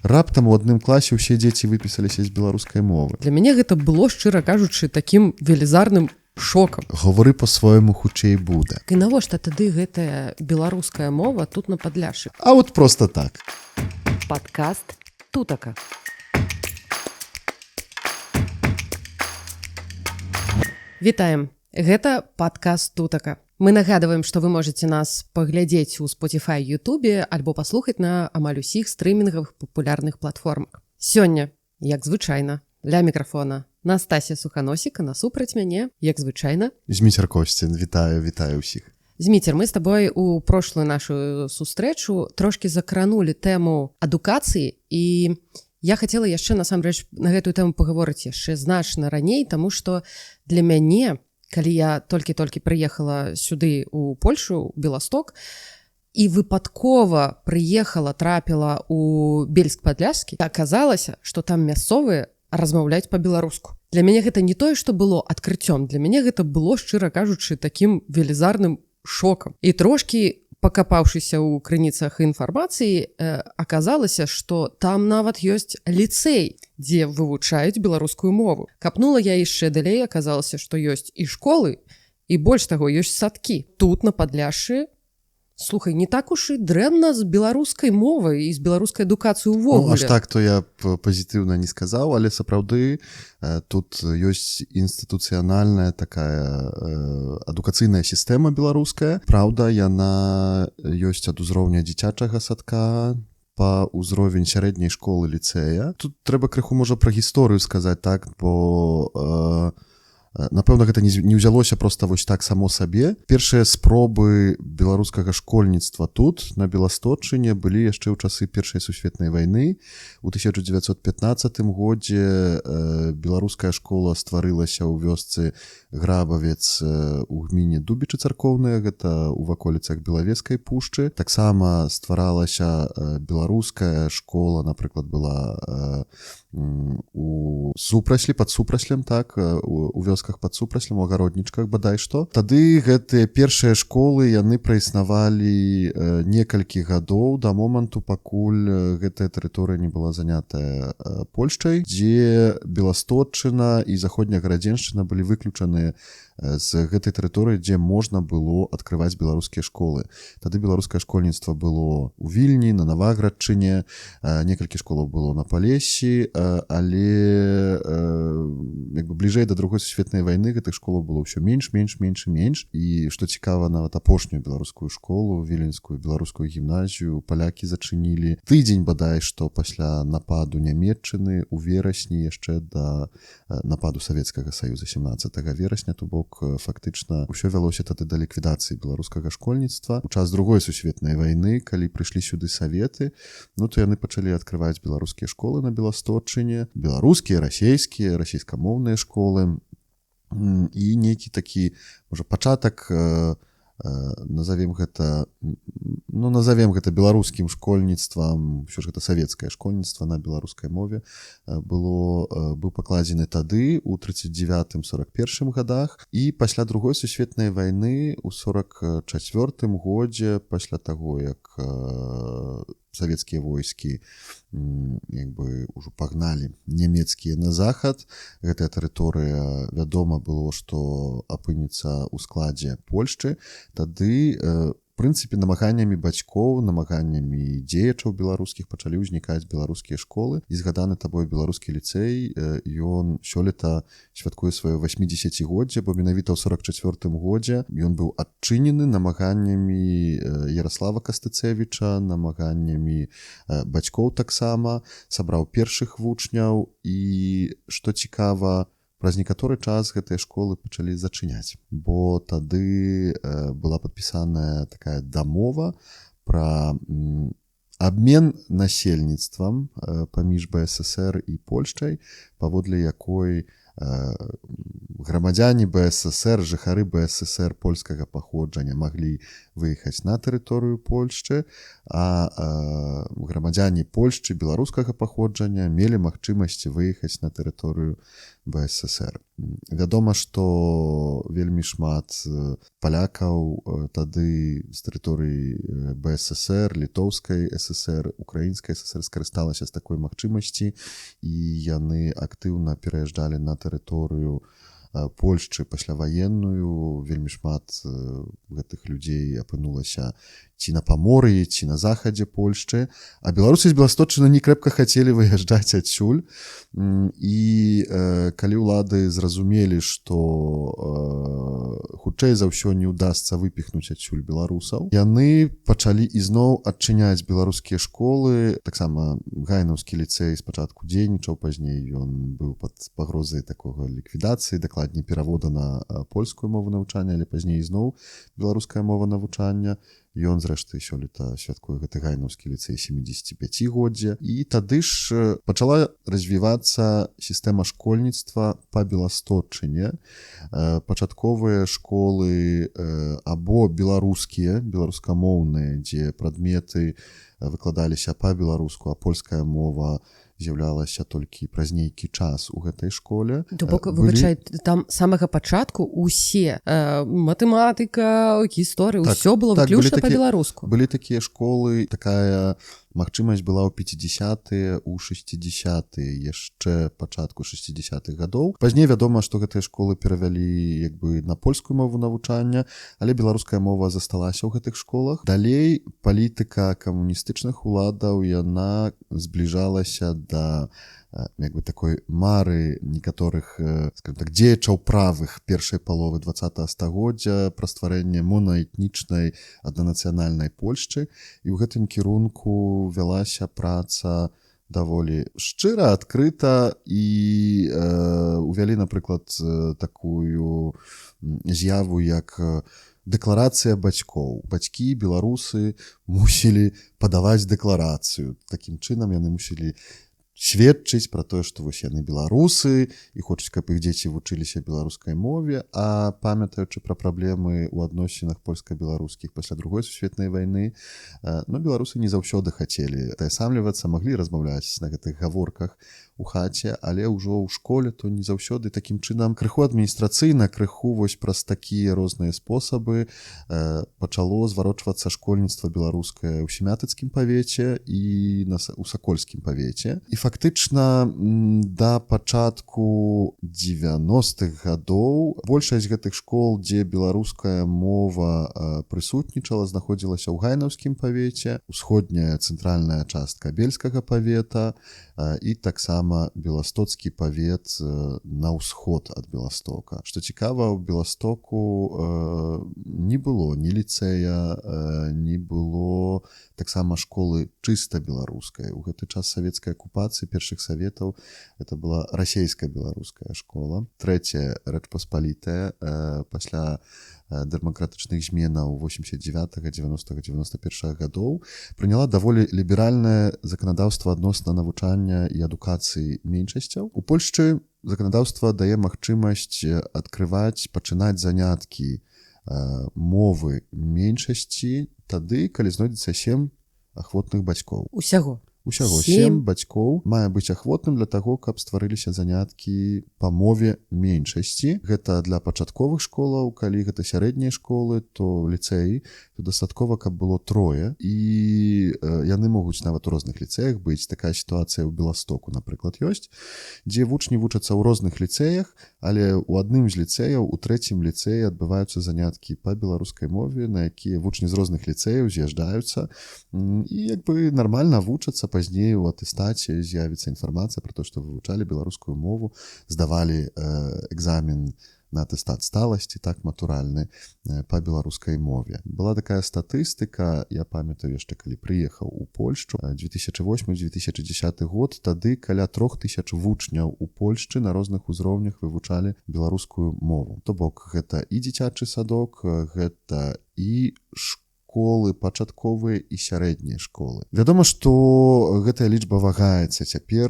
раптам у адным класе ўсе дзеці выпісаліся з беларускай мовы. Для мяне гэта было, шчыра кажучы, такім велізарным шокам. Гавары по-свойму хутчэй будзе. І навошта тады гэтая беларуская мова тут на Падляшшы? А от просто так. Падкаст Тутака. Вітаем. Гэта падкаст Тутака. Мы нагадваем, што вы можаце нас паглядзець у Spotify, YouTube альбо паслухаць на амаль усіх стрымінгавых папулярных платформах. Сёння, як звычайна, ля мікрафона Настасія Суханосік, насупраць мяне, як звычайна. Зміцер Косцін, вітаю ўсіх. Зміцер, мы з табой у прошлую нашу сустрэчу трошкі закранулі тэму адукацыі, і я хацела яшчэ насамрэч на гэтую тэму пагаворыць яшчэ значна раней, таму што для мяне, калі я толькі-толькі прыехала сюды у Польшу, у Беласток, і выпадкова трапіла у Бельск-Падляшскі, аказалася, што там мясцовыя размаўляюць па-беларуску. Для мяне гэта не тое, што было адкрыццём, для мяне гэта было, шчыра кажучы, такім велізарным шокам. І трошкі пакапаўшыся ў крыніцах інфармацыі, аказалася, што там нават ёсць ліцэй, дзе вывучаюць беларускую мову. Капнула я яшчэ далей, аказалася, што ёсць і школы, і больш таго, ёсць садкі. Тут, на Падляшшы, слухай, не так уж і дрэнна з беларускай мовай і з беларускай адукацыяй увогуле. Аж так, то я пазітыўна не сказаў, але сапраўды тут ёсць інстытуцыянальная такая адукацыйная сістэма беларуская. Праўда, яна ёсць ад узроўня дзіцячага садка па ўзровень сярэдняй школы ліцэя. Тут трэба крыху, можа, пра гісторыю сказаць, так, бо напэўна, гэта не ўзялося проста вось так само сабе. Першыя спробы беларускага школьніцтва тут, на Беласточчыне, былі яшчэ ў часы Першай сусветнай вайны. У 1915 годзе беларуская школа стварылася ў вёсцы Грабавец у гміне Дубічы царкоўныя, гэта ў ваколіцах Белавежскай пушчы. Таксама стваралася беларуская школа, напрыклад, была у Супраслі, пад Супраслем, так, у вёсках пад Супраслем, у агароднічках, бадай што. Тады гэтыя першыя школы, яны праіснавалі некалькі гадоў да моманту, пакуль гэтая тэрыторыя не была занятая Польшчай, дзе Беласточчына і заходняя Гарадзеншчына былі выключаны з гэтай тэрыторыі, дзе можна было адкрываць беларускія школы. Тады беларускае школьніцтва было ў Вільні, на Наваградчыне, некалькі школаў было на Палесі, але бліжэй да другой сусветнай вайны гэтых школаў было ўсё менш. І што цікава, нават апошнюю беларускую школу, віленскую беларускую гімназію, палякі зачынілі тыдзень, бадай што, пасля нападу Нямецчыны у верасні, яшчэ да нападу Савецкага Саюза 17 верасня, то бок фактычна ўсё вялося тады да ліквідацыі беларускага школьніцтва. У час другой сусветнай вайны, калі прыйшлі сюды саветы, то яны пачалі адкрываць беларускія школы на Беласточчыне, беларускія, расейскія, расійскамоўныя школы, і нейкі такі, можа, пачатак, назовем гэта беларускім школьніцтвам, ўсё ж гэта савецкае школьніцтва на беларускай мове, быў пакладзены тады ў 39-41 годах, і пасля другой сусветнай вайны у 44 годзе, пасля таго, як савецкія войскі ўжо пагналі нямецкія на захад, гэтая тэрыторыя, вядома было, што апынецца ў складзе Польшчы. Тады, в прынцыпе, намаганнямі бацькоў, намаганнямі дзеячаў беларускіх пачалі ўзнікаць беларускія школы. І згаданы табой беларускі ліцэй, ён сёлета святкуе сваё 80-годдзе, бо менавіта ў 44 годзе ён быў адчынены намаганнямі Яраслава Кастыцевіча, намаганнямі бацькоў таксама, сабраў першых вучняў, і, што цікава, праз некаторы час гэтыя школы пачалі зачыняць, бо тады была падпісаная такая дамова пра абмен насельніцтвам паміж БССР і Польшчай, паводле якой грамадзяне БССР, жыхары БССР польскага паходжання маглі выехаць на тэрыторыю Польшчы, а грамадзяне Польшчы беларускага паходжання мелі магчымасць выехаць на тэрыторыю БССР. Вядома, што вельмі шмат палякаў тады з тэрыторыі БССР, Літоўскай ССР, Украінскай ССР скарысталася з такой магчымасці, і яны актыўна пераязджалі на тэрыторыю Польшчы пасляваенную. Вельмі шмат гэтых людзей апынулася ці на Памор'і, ці на захадзе Польшчы, а беларусы з Беласточчыны не крэпка хацелі выязджаць адсюль. І калі ўлады зразумелі, што хутчэй за ўсё не ўдасца выпіхнуць адсюль беларусаў, яны пачалі ізноў адчыняць беларускія школы. Таксама Гайнаўскі ліцэй спачатку дзейнічаў, пазней ён быў пад пагрозай такога ліквідацыі, дакладней перавода на польскую мову навучання, але пазней ізноў беларуская мова навучання. Ён, зрэшты, сёлета святкуе гэты Гайнаўскі ліцэй 75-годдзя. І тады ж пачала развівацца сістэма школьніцтва па Беласточчыне. Пачатковыя школы або беларускія, беларускамоўныя, дзе прадметы выкладаліся па-беларуску, а польская мова з'яўлялася толькі праз нейкі час у гэтай школе. То бок, выбачай, там з самага пачатку усе матэматыка, гісторыя, ўсё было выключна па-беларуску. Былі такія школы, такая магчымасць была ў 50-тыя, у 60-тыя, яшчэ пачатку 60-х гадоў. Пазней вядома, што гэтыя школы перавялі як бы на польскую мову навучання, але беларуская мова засталася ў гэтых школах. Далей палітыка камуністычных уладаў, яна збліжалася да як бы такой мары некаторых, скажем так, дзеячаў правых першай паловы 20-го стагоддзя пра стварэнне монаэтнічнай аднанацыянальнай Польшчы, і ў гэтым кірунку вялася праца даволі шчыра, адкрыта, і увялі, напрыклад, такую з'яву, як дэкларацыя бацькоў. Бацькі, беларусы мусілі падаваць дэкларацыю. Такім чынам яны мусілі сведчыць пра тое, што вось яны беларусы і хочуць, каб іх дзеці вучыліся беларускай мове, а памятаючы пра праблемы ў адносінах польска-беларускіх пасля другой сусветнай вайны, беларусы не заўсёды хацелі атаясамлівацца, маглі размаўляць на гэтых гаворках у хаце, але ўжо ў школе то не заўсёды. Такім чынам крыху адміністрацыйна, крыху вось праз такія розныя спосабы пачало зварочвацца школьніцтва беларускае ў Семятыцкім павеце і у Сакольскім павеце. І фактычна да пачатку 90-х гадоў большасць гэтых школ, дзе беларуская мова прысутнічала, знаходзілася ў Гайнаўскім павеце, усходняя цэнтральная частка Бельскага павета і таксама Беластоцкі павет на ўсход ад Беластока. Што цікава, у Беластоку не было ні ліцэя, не было таксама школы чыста беларускай. У гэты час савецкай акупацыі першых саветаў это была расейска-беларуская школа. Трэцяя Рэчпаспалітая пасля дэмакратычных зменаў 89-га, 90-га, 91-га гадоў прыняла даволі ліберальнае заканадаўства адносна навучання і адукацыі меншасцяў. У Польшчы заканадаўства дае магчымасць адкрываць, пачынаць заняткі мовы меншасці тады, калі знойдзецца 7 ахвотных бацькоў. Усяго 7 бацькоў мае быць ахвотным для таго, каб стварыліся заняткі па мове меншасці. Гэта для пачатковых школаў, калі гэта сярэднія школы, то ліцэі, то дастаткова, каб было 3. І яны могуць нават у розных ліцэях быць. Такая сітуацыя ў Беластоку, напрыклад, ёсць, дзе вучні вучацца ў розных ліцэях, але ў адным з ліцэяў, у 3-м ліцэі адбываюцца заняткі па беларускай мове, на якія вучні з розных ліцэяў з'язджаюцца і як бы нармальна вучацца. Пазней у атэстаце з'явіцца інфармацыя пра то, што вывучалі беларускую мову, здавалі экзамен на атэстат сталасці, так, матуральны, па беларускай мове. Была такая статыстыка, я памятаю яшчэ, калі прыехаў у Польшчу, 2008-2010 год, тады каля 3000 вучняў у Польшчы на розных узроўнях вывучалі беларускую мову. То бок, гэта і дзіцячы садок, гэта і школы пачатковыя і сярэднія школы. Вядома, што гэтая лічба вагаецца. Цяпер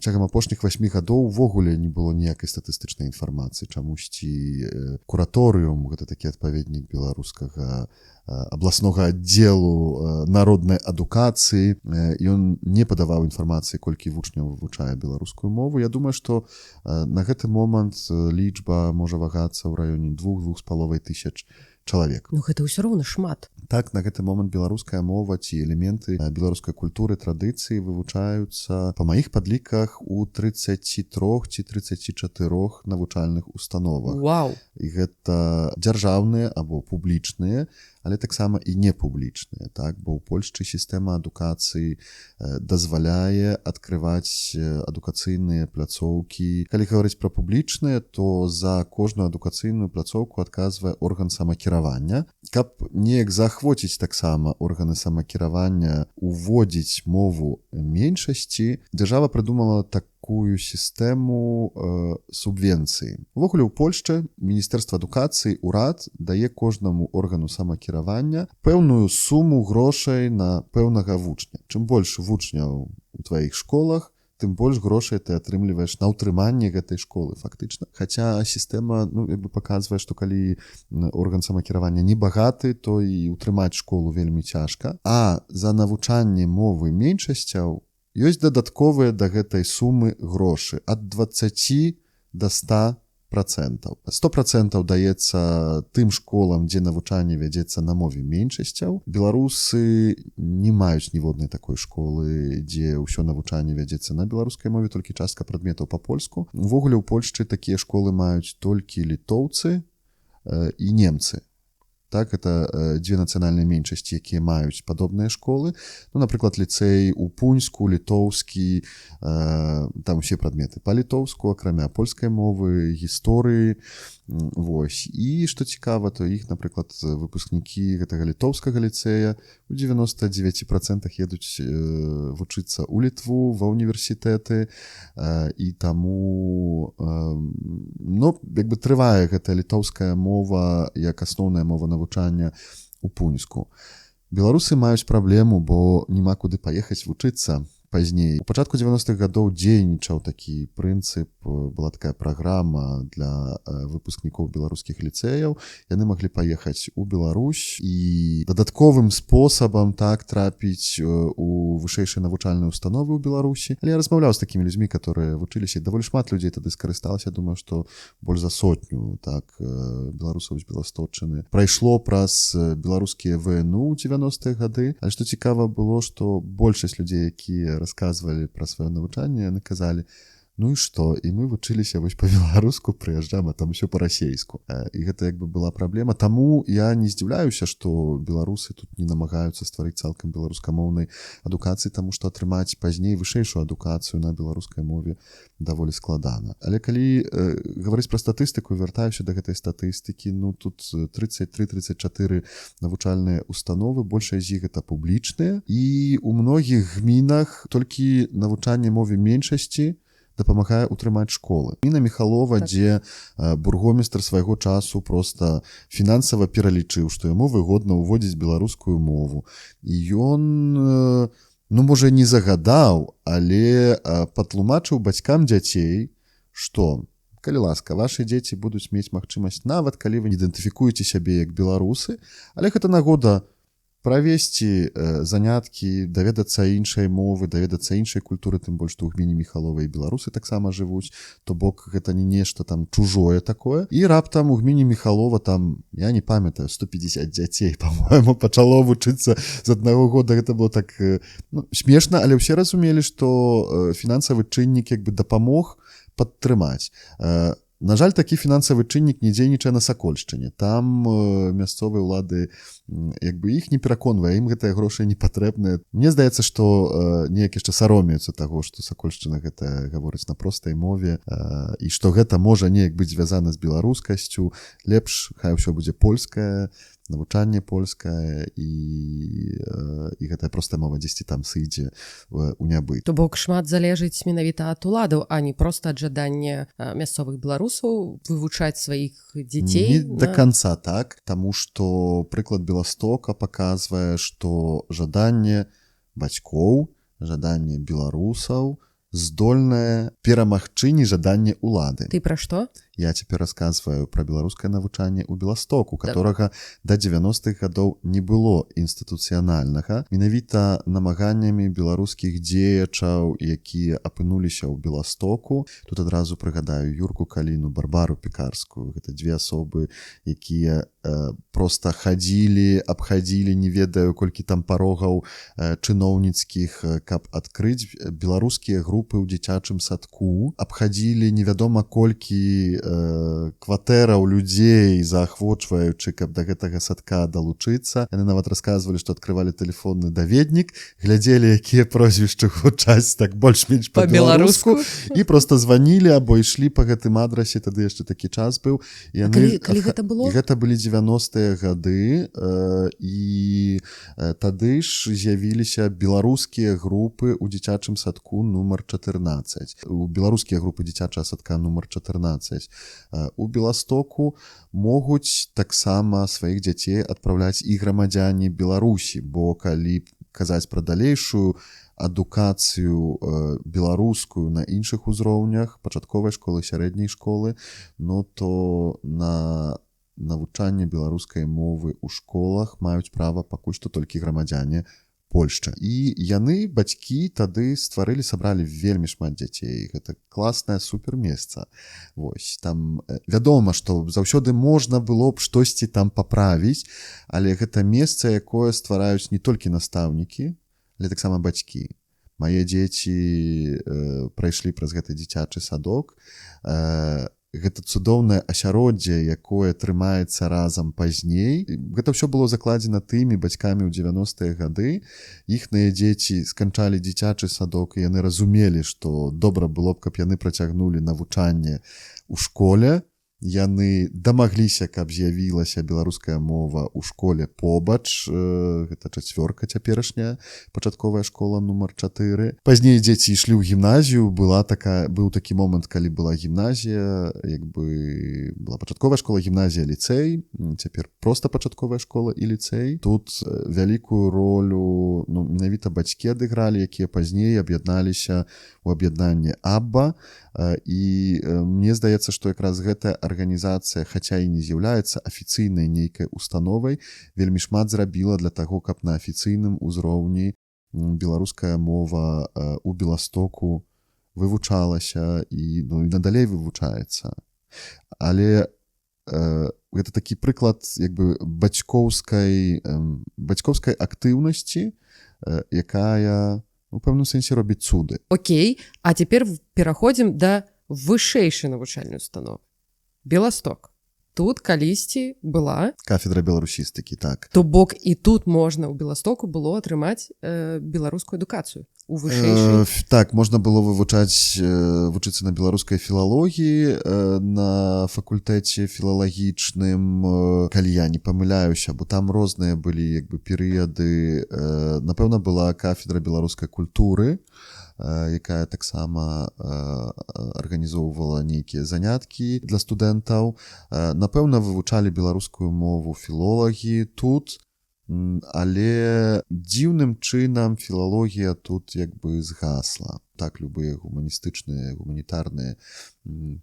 цягам апошніх 8 гадоў увогуле не было ніякай статыстычнай інфармацыі. Чамусьці кураторыум, гэта такі адпаведнік беларускага абласнога аддзелу народнай адукацыі, ён не падаваў інфармацыі, колькі вучняў вывучае беларускую мову. Я думаю, што на гэты момант лічба можа вагацца ў раёне 2-2,5 тысяч чалавек. Ну гэта ўсё роўна шмат. Так, на гэты момант беларуская мова ці элементы беларускай культуры, традыцыі вывучаюцца па маіх падліках у 33 ці 34 навучальных установах. Вау! І гэта дзяржаўныя або публічныя, але таксама і непублічныя, так? Бо ў Польшчы сістэма адукацыі дазваляе адкрываць адукацыйныя пляцоўкі. Калі гаварыць пра публічныя, то за кожную адукацыйную пляцоўку адказвае орган самакіравання. Каб неяк заахвоціць таксама органы самакіравання уводзіць мову меншасці, дзяржава прыдумала такую сістэму субвенцыі. Увогуле ў Польшчы Міністэрства адукацыі, урад дае кожнаму органу самакіравання пэўную суму грошай на пэўнага вучня. Чым больш вучняў у тваіх школах, тым больш грошай ты атрымліваеш на ўтрыманне гэтай школы фактычна. Хаця сістэма паказвае, што калі орган самакіравання не багаты, то і ўтрымаць школу вельмі цяжка. А за навучанне мовы меншасцяў ёсць дадатковыя да гэтай сумы грошы ад 20 до 100%. 100% даецца тым школам, дзе навучанне вядзецца на мове меншасцяў. Беларусы не маюць ніводнай такой школы, дзе ўсё навучанне вядзецца на беларускай мове, толькі частка прадметаў па-польску. Увогуле ў Польшчы такія школы маюць толькі літоўцы і немцы. Так, это дзве нацыянальныя меншасці, якія маюць падобныя школы. Ну, напрыклад, ліцэй у Пуньску, літоўскі, там усе прадметы па-літоўску, акрамя польскай мовы, гісторыі. Вось. І, што цікава, то іх, напрыклад, выпускнікі гэтага літоўскага ліцэя у 99% едуць вучыцца ў Літву, ва ўніверсітэты, і таму трывае гэтая літоўская мова як асноўная мова навучання у Пуньску. Беларусы маюць праблему, бо няма куды паехаць вучыцца пазней. У пачатку 90-х гадоў дзейнічаў такі прынцып, была такая праграма для выпускнікоў беларускіх ліцэяў. Яны маглі паехаць у Беларусь і дадатковым спосабам так трапіць у вышэйшыя навучальныя установы ў Беларусі. Але я размаўляў з такімі людзьмі, которые вучыліся, даволі шмат людзей тады скарысталася, думаю, што больш за 100 так беларусаў з Беласточчыны прайшло праз беларускія ВНУ ў 90-е гады. Але што цікава было, што большасць людзей, якія расказвалі пра сваё навучанне, яны казалі: ну і што? І мы вучыліся вось па-беларуску, прыязджаем, а там усё па-расейску. І гэта была праблема. Таму я не здзіўляюся, што беларусы тут не намагаюцца стварыць цалкам беларускамоўнай адукацыі, таму што атрымаць пазней вышэйшую адукацыю на беларускай мове даволі складана. Але калі гаварыць пра статыстыку, вяртаюся да гэтай статыстыкі, ну тут 33-34 навучальныя установы, большая з іх гэта публічныя, і у многіх гмінах толькі навучанне мове меншасці дапамагае утрымаць школы. Міна Міхалова, так, дзе бургомістр свайго часу проста фінансава пералічыў, што яму выгодна ўводзіць беларускую мову. І ён, можа, не загадаў, але патлумачыў бацькам дзяцей, што, калі ласка, вашы дзеці будуць мець магчымасць, нават калі вы не ідэнтыфікуеце сябе як беларусы, але гэта нагода правесці заняткі, даведацца іншай мовы, даведацца іншай культуры, тым больш, што ў гміне Міхалова і беларусы таксама жывуць, то бок гэта не нешта там чужое такое. І раптам у гміне Міхалова там, я не памятаю, 150 дзяцей, па-мойму, пачало вучыцца з аднаго года. Гэта было так смешна, але ўсе разумелі, што фінансавы чыннік дапамог падтрымаць. На жаль, такі фінансавы чыннік не дзейнічае на Сакольшчыне. Там мясцовыя ўлады іх не пераконвае, ім гэтыя грошы не патрэбныя. Мне здаецца, што неяк яшчэ саромеюцца таго, што Сакольшчына гэта гаворыць на простай мове, і што гэта можа неяк быць звязана з беларускасцю. Лепш хай усё будзе польскае, навучанне польскае, і гэтая простая мова дзесьці там сыдзе ў нябыт. То бок шмат залежыць менавіта ад уладаў, а не проста ад жадання мясцовых беларусаў вывучаць сваіх дзяцей. Не да канца так, таму што прыклад Беласточчыны Беластока паказвае, што жаданне бацькоў, жаданне беларусаў здольнае перамагчы нежаданне ўлады. Ты пра што? Я цяпер расказваю пра беларускае навучанне ў Беластоку, Так. которага да 90-х гадоў не было інстытуцыянальнага. Менавіта намаганнямі беларускіх дзеячаў, якія апынуліся ў Беластоку. Тут адразу прыгадаю Юрку Каліну, Барбару Пекарскую. Гэта две асобы, якія проста хадзілі, абхадзілі, не ведаю, колькі там парогаў чыноўніцкіх, каб адкрыць беларускія групы ў дзіцячым садку. Абхадзілі невядома колькі кватэраў людзей, заахвочваючы, каб да гэтага садка далучыцца. Яны нават расказвалі, што адкрывалі тэлефонны даведнік, глядзелі, якія прозвішчы гучаць так больш-менш па-беларуску, і проста званілі або ішлі па гэтым адрасе, тады яшчэ такі час быў. Калі гэта было? Гэта былі 90-е гады, і тады ж з'явіліся беларускія групы ў дзіцячым садку нумар 14. Беларускія групы дзіцячага садка нумар 14. У Беластоку могуць таксама сваіх дзяцей адпраўляць і грамадзяне Беларусі, бо калі казаць пра далейшую адукацыю беларускую на іншых узроўнях, пачатковай школы, сярэдняй школы, ну то на навучанне беларускай мовы ў школах маюць права пакуль што толькі грамадзяне Польшчы. І яны, бацькі, тады стварылі, сабралі вельмі шмат дзяцей. Гэта класнае супермесца. Вось, там вядома, што заўсёды можна было б штосьці там паправіць, але гэта месца, якое ствараюць не толькі настаўнікі, але таксама бацькі. Мае дзеці прайшлі праз гэты дзіцячы садок. Гэта цудоўнае асяроддзе, якое трымаецца разам пазней. Гэта ўсё было закладзена тымі бацькамі ў 90-е гады. Іхныя дзеці сканчалі дзіцячы садок, і яны разумелі, што добра было б, каб яны працягнулі навучанне ў школе. Яны дамагліся, каб з'явілася беларуская мова ў школе побач. Гэта 4 цяперашняя пачатковая школа нумар 4. Пазней дзеці ішлі ў гімназію. Быў такі момант, калі была гімназія, была пачатковая школа, гімназія, ліцэй. Цяпер проста пачатковая школа і ліцэй. Тут вялікую ролю менавіта бацькі адыгралі, якія пазней аб'ядналіся ў аб'яднанне Абба. І мне здаецца, што якраз гэтая арганізацыя, хаця і не з'яўляецца афіцыйнай нейкай установай, вельмі шмат зрабіла для таго, каб на афіцыйным узроўні беларуская мова ў Беластоку вывучалася і надалей вывучаецца. Але гэта такі прыклад бацькоўскай актыўнасці, якая у пэўным сэнсе робіць цуды. Окей, а цяпер пераходзім да вышэйшай навучальнай установы. Беласток. Тут калісьці была кафедра беларусістыкі, так. То бок і тут можна ў Беластоку было атрымаць беларускую адукацыю у вышэйшай. Так, можна было вучыцца на беларускай філалогіі, на факультэце філалагічным, калі я не памыляюся, бо там розныя былі перыяды. Напэўна, была кафедра беларускай культуры, якая таксама арганізоўвала нейкія заняткі для студэнтаў. Напэўна, вывучалі беларускую мову філолагі тут, але дзіўным чынам філалогія тут згасла. Так, любыя гуманістычныя, гуманітарныя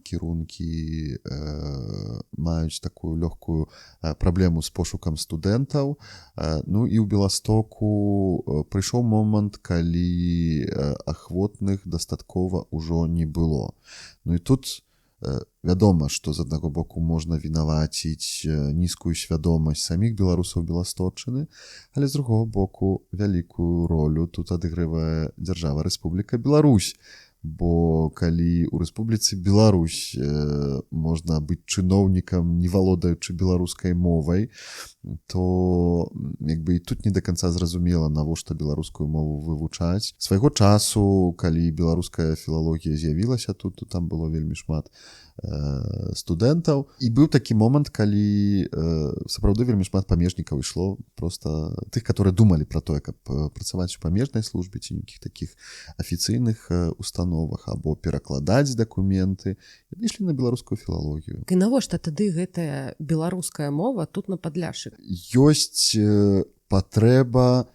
кірункі маюць такую лёгкую праблему з пошукам студэнтаў. Ну і ў Беластоку прыйшоў момант, калі ахвотных дастаткова ўжо не было. Ну і тут вядома, што з аднаго боку можна вінаваціць нізкую свядомасць саміх беларусаў Беласточчыны, але з другого боку вялікую ролю тут адыгрывае дзяржава Рэспубліка Беларусь. Бо калі ў Рэспубліцы Беларусь можна быць чыноўнікам, не валодаючы беларускай мовай, то і тут не да канца зразумела, навошта беларускую мову вывучаць. Свайго часу, калі беларуская філалогія з'явілася тут, то там было вельмі шмат студэнтаў. І быў такі момант, калі сапраўды вельмі шмат памежнікаў ішло, просто тых, которые думалі пра тое, каб працаваць у памежнай службе ці нейкіх такіх афіцыйных установах або перакладаць дакументы. Яны ішлі на беларускую філалогію. І навошта тады гэтая беларуская мова тут на Падляшшы? Ёсць патрэба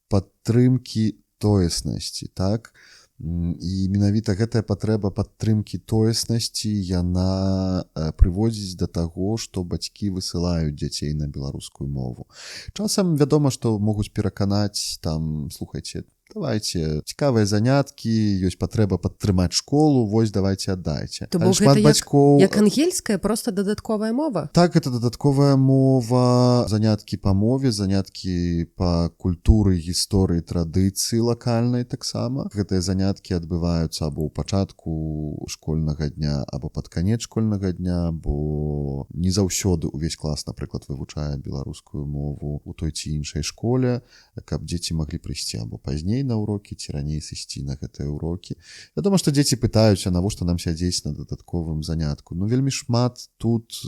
падтрымкі тоеснасці, так? І менавіта гэтая патрэба падтрымкі тоеснасці, яна прыводзіць да таго, што бацькі высылаюць дзяцей на беларускую мову. Часам вядома, што могуць пераканаць там, слухайце, давайте, цікавыя заняткі, ёсць патрэба падтрымаць школу, вось давайте аддайце. То бок гэта бацькоў... як ангельская, просто дадатковая мова? Так, это дадатковая мова, заняткі па мове, заняткі па культуры, гісторыі, традыцыі лакальнай таксама. Гэтыя заняткі адбываюцца або ў пачатку школьнага дня, або пад канец школьнага дня, бо не заўсёды увесь клас, напрыклад, вывучае беларускую мову у той ці іншай школе, каб дзеці маглі прыйсці або пазней на урокі, ці раней сысці на гэтыя урокі. Вядома, што дзеці пытаюцца, навошта нам сядзець на дадатковым занятку. Ну, вельмі шмат тут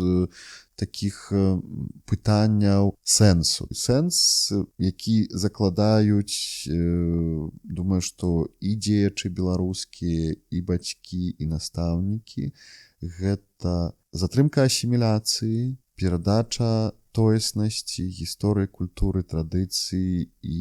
такіх пытанняў сэнсу. Сэнс, які закладаюць, думаю, што і дзеячы беларускія, і бацькі, і настаўнікі, гэта затрымка асіміляцыі, перадача тоеснасці, гісторыі, культуры, традыцыі і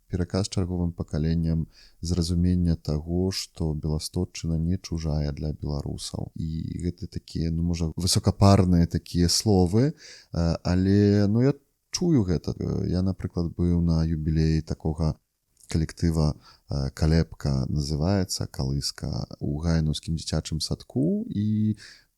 пераказ чарговым пакаленням зразумення таго, што Беластотчына не чужая для беларусаў. І гэта такія, ну, можа, высокапарныя такія словы, але, ну, я чую гэта. Я, напрыклад, быў на юбілеі такога калектыва «Калепка» называецца, «Калыска» у гайнаўскім дзіцячым садку, і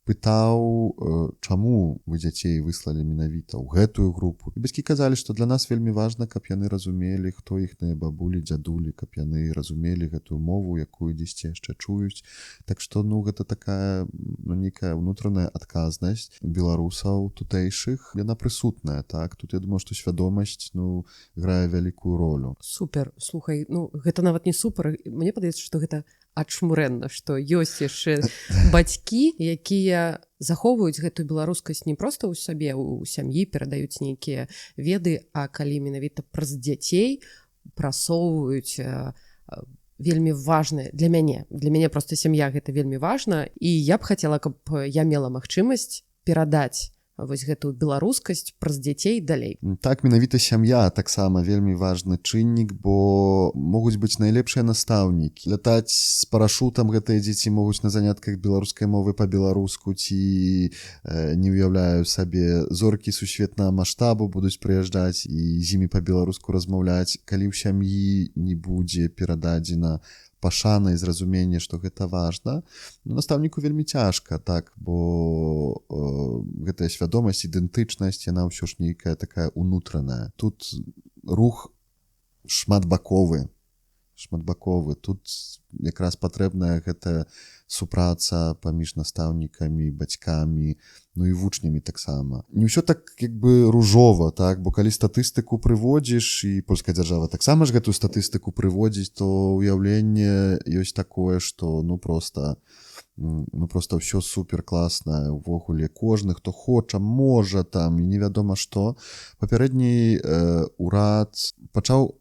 пытаў, чаму вы дзяцей выслалі менавіта ў гэтую групу. І бацькі казалі, што для нас вельмі важна, каб яны разумелі, хто іхныя бабулі, дзядулі, каб яны разумелі гэтую мову, якую дзесьці яшчэ чуюць. Так што, ну, гэта такая, ну, нейкая ўнутраная адказнасць беларусаў тутэйшых. Яна прысутная, так? Тут, я думаю, што свядомасць, ну, грае вялікую ролю. Супер. Слухай, ну, гэта нават не супер. Мне падаецца, што гэта ачмурэнна, што ёсць яшчэ бацькі, якія захоўваюць гэтую беларускасць не проста ў сабе, у сям'і перадаюць нейкія веды, а калі менавіта праз дзяцей прасоўваюць вельмі важнае для мяне. Для мяне проста сям'я гэта вельмі важна, і я б хацела, каб я мела магчымасць перадаць вось гэтую беларускасць праз дзяцей далей. Так, менавіта сям'я таксама вельмі важны чыннік, бо могуць быць найлепшыя настаўнікі. Лятаць з парашутам гэтыя дзеці могуць на занятках беларускай мовы па-беларуску, ці не ўяўляю сабе, зоркі сусветнага маштабу будуць прыязджаць і з імі па-беларуску размаўляць. Калі ў сям'і не будзе перададзена пашана і зразуменне, што гэта важна, настаўніку вельмі цяжка, так, бо гэтая свядомасць, ідэнтычнасць, яна ўсё ж нейкая такая унутраная. Тут рух шматбаковы. Тут якраз патрэбная гэтая супраца паміж настаўнікамі, бацькамі, ну і вучнямі таксама. Не ўсё так як бы ружова, так, бо калі статыстыку прыводзіш, і польская дзяржава таксама ж гэтую статыстыку прыводзіць, то ўяўленне ёсць такое, што ну проста ўсё супер класнае, увогуле кожны, хто хоча, можа там, і невядома што. Папярэдні урад пачаў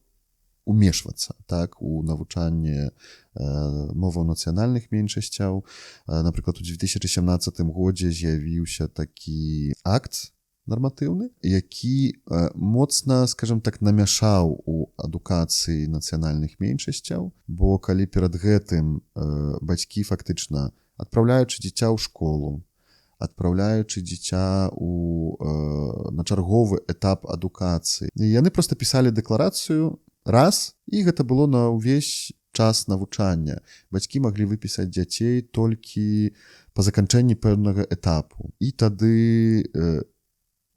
умешвацца, так, у навучанне моваў нацыянальных меншасцяў. Напрыклад, у 2017 годзе з'явіўся такі акт нарматыўны, які моцна, скажем так, намяшаў у адукацыі нацыянальных меншасцяў, бо калі перад гэтым бацькі фактычна, адпраўляючы дзіця ў школу, адпраўляючы дзіця на чарговы этап адукацыі, яны проста пісалі дэкларацыю раз, і гэта было на ўвесь час навучання. Бацькі маглі выпісаць дзяцей толькі па заканчэнні пэўнага этапу. І тады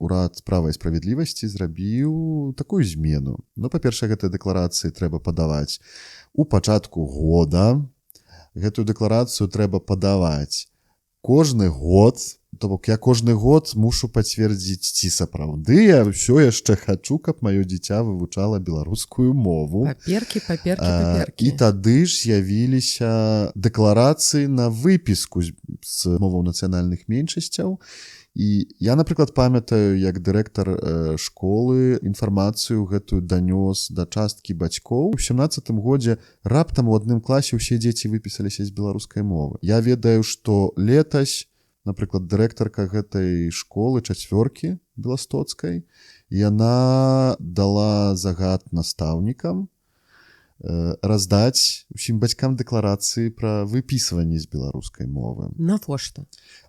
урад права і справядлівасці зрабіў такую змену. Ну, па-першае, гэтыя дэкларацыі трэба падаваць у пачатку года. Гэтую дэкларацыю трэба падаваць кожны год, То бок я кожны год мушу пацвердзіць, ці сапраўды я ўсё яшчэ хачу, каб маё дзіця вывучала беларускую мову. Паперкі. І тады ж з'явіліся дэкларацыі на выпіску з моваў нацыянальных меншасцяў. І я, напрыклад, памятаю, як дырэктар школы інфармацыю гэтую данёс да часткі бацькоў. У 17-м годзе раптам у адным класе ўсе дзеці выпісаліся з беларускай мовы. Я ведаю, што летась, напрыклад, дырэктарка гэтай школы 4-кі беластоцкай, яна дала загад настаўнікам раздаць усім бацькам дэкларацыі пра выпісванне з беларускай мовы. Навошта?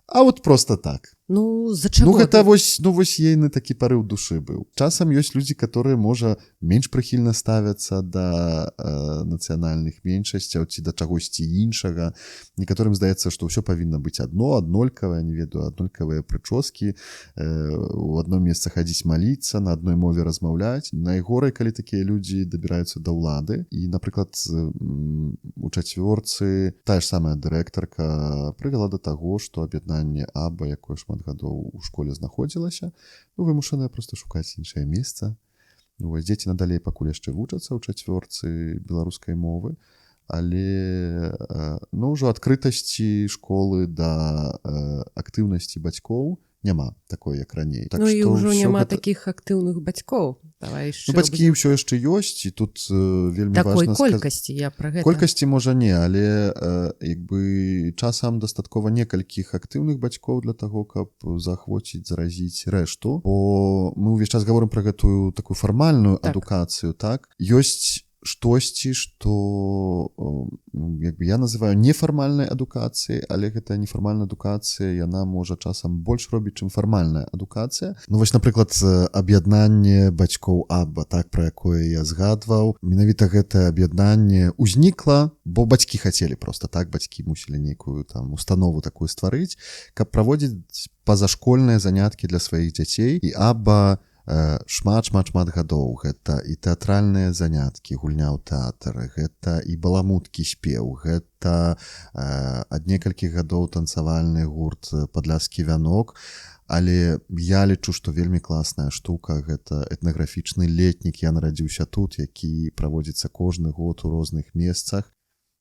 А вот просто так. За чаго? Гэта вось ейны такі парыў душы быў. Часам ёсць людзі, которые, можа, менш прыхільна ставяцца да нацыянальных меншасцяў ці да чагосьці іншага. Некаторым здаецца, што ўсё павінна быць аднолькавае, не ведаю, аднолькавыя прычоскі, у адно месца хадзіць маліцца, на адной мове размаўляць. Найгорай, калі такія людзі дабіраюцца да ўлады. І, напрыклад, у 4-цы тая ж самая дырэктарка прывяла да таго, што аб'яднанне АБА, якое шмат гадоў у школе знаходзілася, вымушаная проста шукаць іншае месца. Дзеці надалей пакуль яшчэ вучацца ў 4-цы беларускай мовы, але ўжо адкрытасці школы да актыўнасці бацькоў няма такой, як раней. Так і ўжо няма такіх актыўных бацькоў. Бацькі ўсё яшчэ ёсць, і тут вельмі важна сказаць. Такой колькасці я пра гэта. Колькасці, можа, не, але часам дастаткова некалькіх актыўных бацькоў для таго, каб заахвоціць, заразіць рэшту. Бо мы ўвесь час гаворым пра гэтую такую фармальную адукацыю, так? Ёсць штосьці, што я называю нефармальнай адукацыяй, але гэта нефармальная адукацыя, яна можа часам больш робіць, чым фармальная адукацыя. Вось, напрыклад, аб'яднанне бацькоў АБА, так, пра якое я згадваў. Менавіта гэтае аб'яднанне ўзнікла, бо бацькі хацелі проста, так, бацькі мусілі нейкую там установу такую стварыць, каб праводзіць пазашкольныя заняткі для сваіх дзяцей. І АБА шмат гадоў. Гэта і тэатральныя заняткі, гульня ў тэатры, гэта і баламуткі спеў, гэта ад некалькіх гадоў танцавальны гурт «Падляскі вянок». Але я лічу, што вельмі класная штука, гэта этнаграфічны летнік. Я нарадзіўся тут, які праводзіцца кожны год у розных месцах.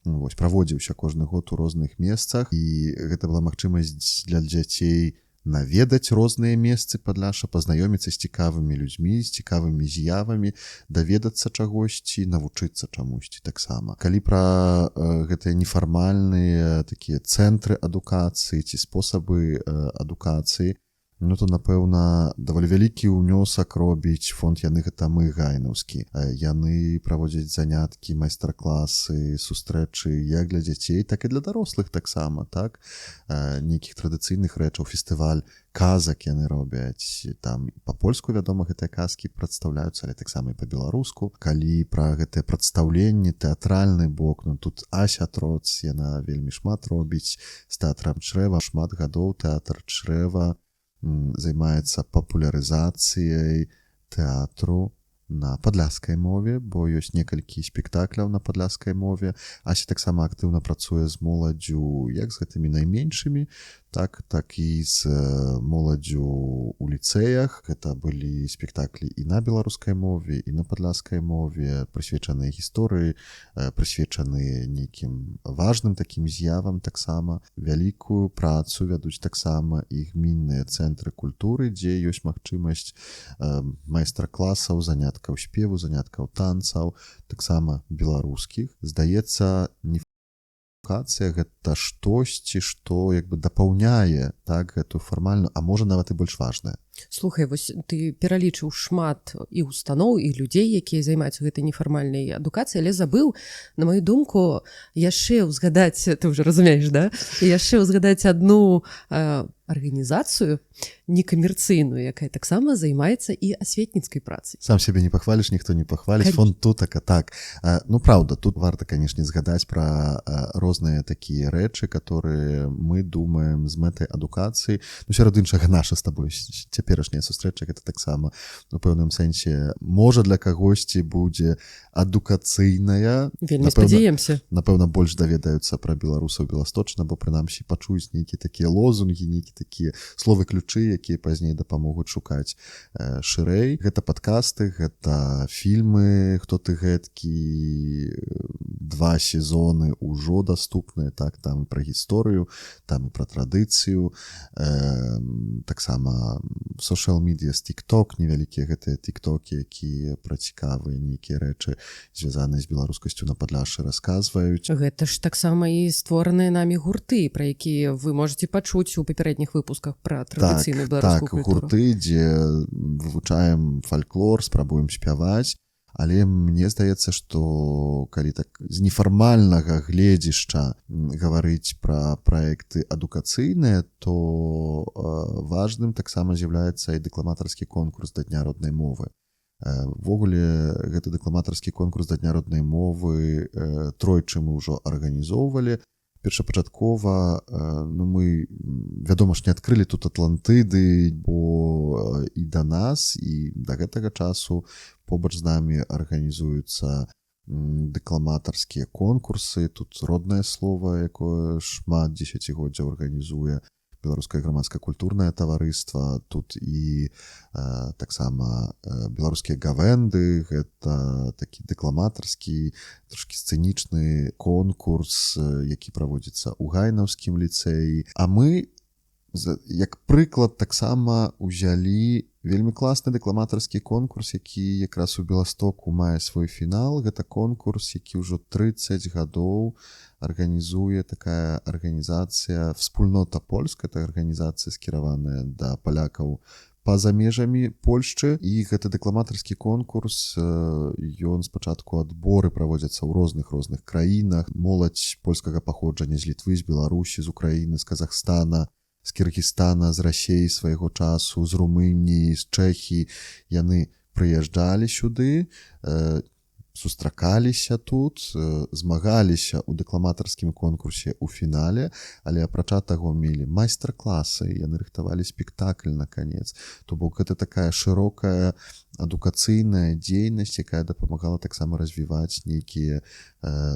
Праводзіўся кожны год у розных месцах. І гэта была магчымасць для дзяцей наведаць розныя месцы Падляшша, пазнаёміцца з цікавымі людзьмі, з цікавымі з'явамі, даведацца чагосьці, навучыцца чамусьці таксама. Калі пра гэтыя нефармальныя такія цэнтры адукацыі ці спосабы адукацыі, то, напэўна, даволі вялікі ўнёсак робіць фонд «Яны гэта мы» гайнаўскі. Яны праводзяць заняткі, майстар-класы, сустрэчы як для дзяцей, так і для дарослых таксама, так? Нейкіх традыцыйных рэчаў, фестываль казак яны робяць. Там па-польску, вядома, гэтыя казкі прадстаўляюцца, але таксама і па-беларуску. Калі пра гэтыя прадстаўленні, тэатральны бок, тут Ася Троц, яна вельмі шмат робіць з тэатрам Чрэва. Шмат гадоў тэатр Чрэва займаецца папулярызацыяй тэатру на падляшскай мове, бо ёсць некалькі спектакляў на падляшскай мове. Ася таксама актыўна працуе з моладдзю, як з гэтымі найменшымі, так і з моладдзю ў ліцэях. Гэта былі спектаклі і на беларускай мове, і на падляшскай мове, прысвечаныя гісторыі, прысвечаныя нейкім важным такім з'явам таксама. Вялікую працу вядуць таксама і гмінныя цэнтры культуры, дзе ёсць магчымасць майстар-класаў, заняткаў спеву, заняткаў танцаў, таксама беларускіх. Здаецца, адукацыя гэта штосьці, што як бы дапаўняе, так, гэтую фармальную, а можа нават і больш важнае. Слухай, вось ты пералічыў шмат і устаноў, і людзей, якія займаюцца гэтай нефармальнай адукацыяй, але забыў, на маю думку, яшчэ ўзгадаць, ты ўжо разумееш, да? Яшчэ ўзгадаць адну арганізацыю некамерцыйную, якая таксама займаецца і асветніцкай працай. Сам сябе не пахваліш, ніхто не пахваліць. Фонд Тутака, так. Праўда, тут варта, канешне, згадаць пра розныя такія рэчы, которые мы думаем з мэтай адукацыі. Сярод іншага наша з табой цяперашняя сустрэча гэта таксама у пэўным сэнсе можа для кагосьці будзе адукацыйная. Вельмі спадзяемся. Напэўна, больш даведаюцца пра беларусаў беласточна, бо прынамсі пачуюць нейкія такія лозунгі, нейкія такія словы-ключы, якія пазней дапамогуць шукаць шырэй. Гэта падкасты, гэта фільмы «Хто ты гэткі», 2 сезоны ўжо даступныя, так, там і пра гісторыю, там і пра традыцыю, таксама social-media з TikTok, невялікія гэтыя тиктокі, якія пра цікавыя нейкія рэчы, звязаныя з беларускасцю на Падляшшы, расказваюць. Гэта ж таксама і створаныя намі гурты, пра якія вы можаце пачуць у папярэдніх выпусках пра традыцыйную беларускую культуру. Так, гурты, дзе вывучаем фальклор, спрабуем спяваць, але мне здаецца, што калі так з нефармальнага гледзішча гаварыць пра праекты адукацыйныя, то важным таксама з'яўляецца і дэкламатарскі конкурс да Дня роднай мовы. Увогуле, гэты дэкламатарскі конкурс да Дня роднай мовы тройчы мы ўжо арганізоўвалі. Першапачаткова мы, вядома ж, не адкрылі тут Атлантыды, бо і да нас, і да гэтага часу побач з намі арганізуюцца дэкламатарскія конкурсы. Тут роднае слова, якое шмат дзесяцігоддзяў арганізуе беларускае грамадска-культурнае таварыства, тут і таксама беларускія гавенды, гэта такі дэкламатарскі, трошкі сцэнічны конкурс, які праводзіцца ў гайнаўскім ліцэі. А мы, як прыклад, таксама узялі вельмі класны дэкламатарскі конкурс, які якраз у Беластоку мае свой фінал. Гэта конкурс, які ўжо 30 гадоў арганізуе такая арганізацыя «Вспульнота Польска». Это арганізацыя, скіраваная да палякаў па-за межамі Польшчы. І гэты дэкламатарскі конкурс, ён спачатку адборы праводзяцца ў розных краінах. Моладзь польскага паходжання з Літвы, з Беларусі, з Украіны, з Казахстана, з Кіргізстана, з Расеі свайго часу, з Румыніі, з Чэхіі. Яны прыязджалі сюды, сустракаліся тут, змагаліся ў дэкламатарскім конкурсе ў фінале, але апрача таго мелі майстар-класы, яны рыхтавалі спектакль на канец. То бок гэта такая шырокая адукацыйная дзейнасць, якая дапамагала таксама развіваць нейкія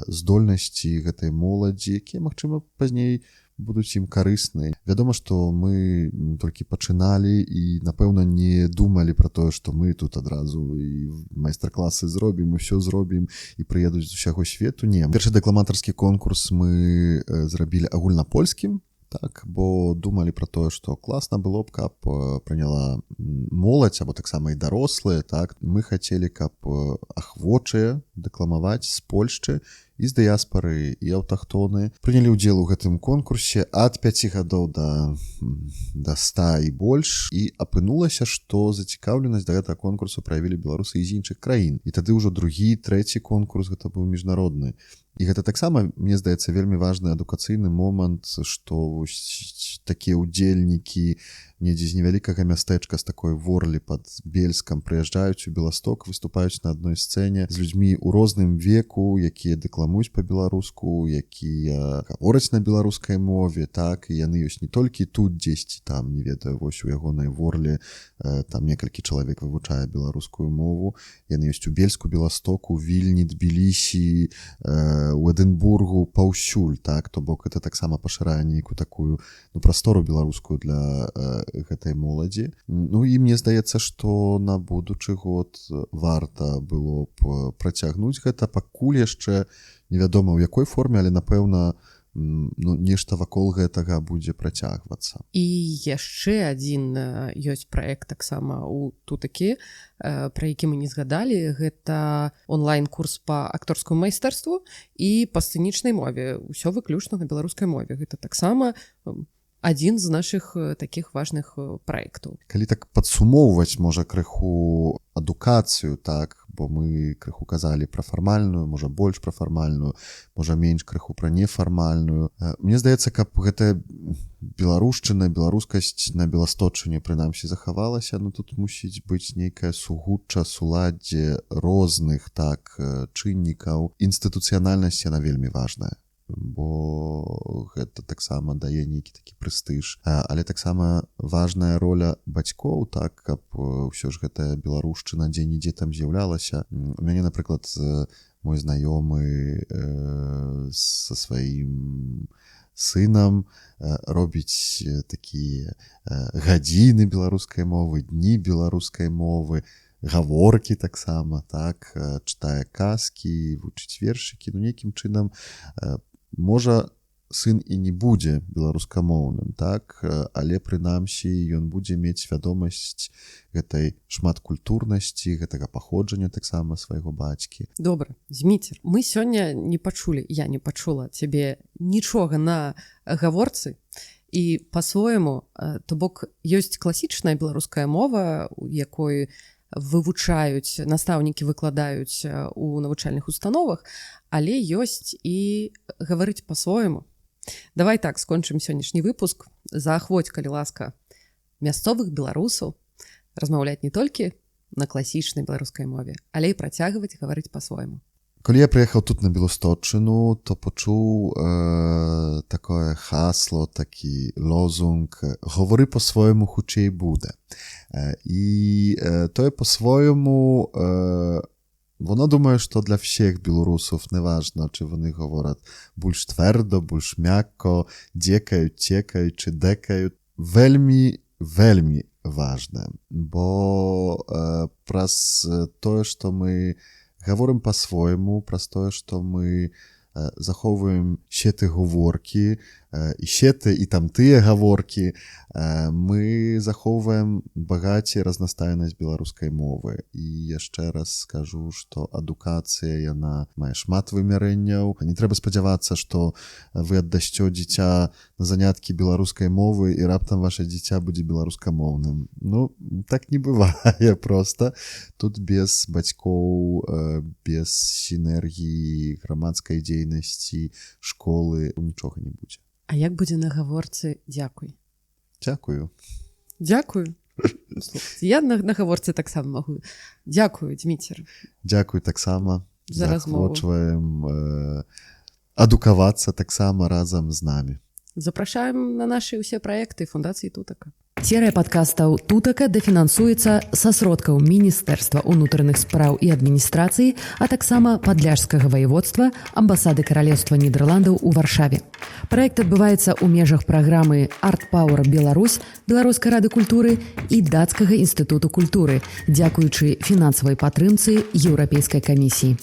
здольнасці гэтай моладзі, якія, магчыма, пазней будуць ім карысныя. Вядома, што мы толькі пачыналі і, напэўна, не думалі пра тое, што мы тут адразу і майстар-класы зробім, і ўсё зробім, і прыедуць з усяго свету. Не. Першы дэкламатарскі конкурс мы зрабілі агульнапольскім, так, бо думалі пра тое, што класна было б, каб прыняла моладзь, або таксама і дарослыя, так. Мы хацелі, каб ахвочыя дэкламаваць з Польшчы, і з дыяспары, і аўтахтоны прынялі ўдзел у гэтым конкурсе ад 5 гадоў да 100 і больш. І апынулася, што зацікаўленасць да гэтага конкурсу праявілі беларусы з іншых краін. І тады ўжо другі, трэці конкурс гэта быў міжнародны. І гэта таксама, мне здаецца, вельмі важны адукацыйны момант, што такія ўдзельнікі недзе з невялікага мястэчка, з такой Ворлі пад Бельскам прыязджаюць у Беласток, выступаюць на адной сцэне з людзьмі ў розным веку, якія дэкламуюць па-беларуску, якія гавораць на беларускай мове, так, і яны ёсць не толькі тут дзесьці, там, не ведаю, вось у ягонай Ворлі, там некалькі чалавек вывучае беларускую мову, яны ёсць у Бельску, Беластоку, Вільні, Тбілісі, у Эдинбургу, паўсюль, так, то бок это таксама пашырае нейкую такую прастору беларускую для гэтай моладзі. Ну і мне здаецца, што на будучы год варта было б працягнуць гэта, пакуль яшчэ невядома ў якой форме, але напэўна нешта вакол гэтага будзе працягвацца. І яшчэ адзін ёсць праект таксама у Тутакі, пра які мы не згадалі, гэта онлайн-курс па акторскаму майстэрству і па сцэнічнай мове. Усё выключна на беларускай мове. Гэта таксама адзін з нашых такіх важных праектаў. Калі так падсумоўваць, можа, крыху адукацыю, так, бо мы крыху казалі пра фармальную, можа, больш пра фармальную, можа, менш крыху пра нефармальную. Мне здаецца, каб гэтая беларушчына, беларускасць на Беласточчыне прынамсі захавалася, ну тут мусіць быць нейкае сугучча, суладдзе розных, так, чыннікаў. Інстытуцыянальнасць, яна вельмі важная. бо гэта таксама дае нейкі такі прэстыж. Але таксама важная роля бацькоў, так, каб ўсё ж гэтая беларушчына дзе-нідзе там з'яўлялася. У мяне, напрыклад, мой знаёмы са сваім сынам робіць такія гадзіны беларускай мовы, дні беларускай мовы, гаворкі таксама, так, чытае казкі, вучыць вершыкі, ну нейкім чынам можа сын і не будзе беларускамоўным, так, але прынамсі ён будзе мець свядомасць гэтай шматкультурнасці, гэтага паходжання таксама свайго бацькі. Добра, Зміцер, мы сёння не пачулі, я не пачула цябе нічога на гаворцы, і па-свойму, то бок ёсць класічная беларуская мова, у якой вывучаюць, настаўнікі выкладаюць у навучальных установах, але ёсць і гаварыць па-свойму. Давай так, скончым сённяшні выпуск. Заахвоць, калі ласка, мясцовых беларусаў размаўляць не толькі на класічнай беларускай мове, але і працягваць гаварыць па-свойму. Калі я прыехаў тут на Белосточчыну, то пачуў такое хасло, такі лозунг «Говори по-своєму, хутчэй буде». І тое по-своєму, воно думаю, що для всіх білорусів неважно, чи вони говорять більш твердо, більш м'яко, декають, текають чи декають. Вельмі важне, бо праз тое, што мы гаворым па-свойму, праз тое, што мы захоўваем сеты гаворкі, і сеты, і там тыя гаворкі, мы захоўваем багацце разнастайнасць беларускай мовы. І яшчэ раз скажу, што адукацыя, яна мае шмат вымярэнняў. Не трэба спадзявацца, што вы аддасцё дзіця на заняткі беларускай мовы і раптам ваше дзіця будзе беларускамоўным. Ну, так не бывае проста. Тут без бацькоў, без сінергіі, грамадскай дзейнасці, школы нічога не будзе. А як будзе на гаворцы «дзякуй»? Дзякую. Дзякую. Я на гаворцы таксама магу. Дзякую, Дзміцер. Дзякуй таксама. За размову. Захвочваем адукавацца таксама разам з намі. Запрашаем на нашы ўсе праекты Фундацыі Тутака. Серыя падкастаў «Тутака» дафінансуецца са сродкаў Міністэрства ўнутраных спраў і адміністрацыі, а таксама Падляшскага ваяводства, амбасады Каралеўства Нідерландаў у Варшаве. Праект адбываецца ў межах праграмы «Арт Пауэр Беларусь», Беларускай рады культуры і Дацкага інстытуту культуры, дзякуючы фінансавай падтрымцы Еўрапейскай камісіі.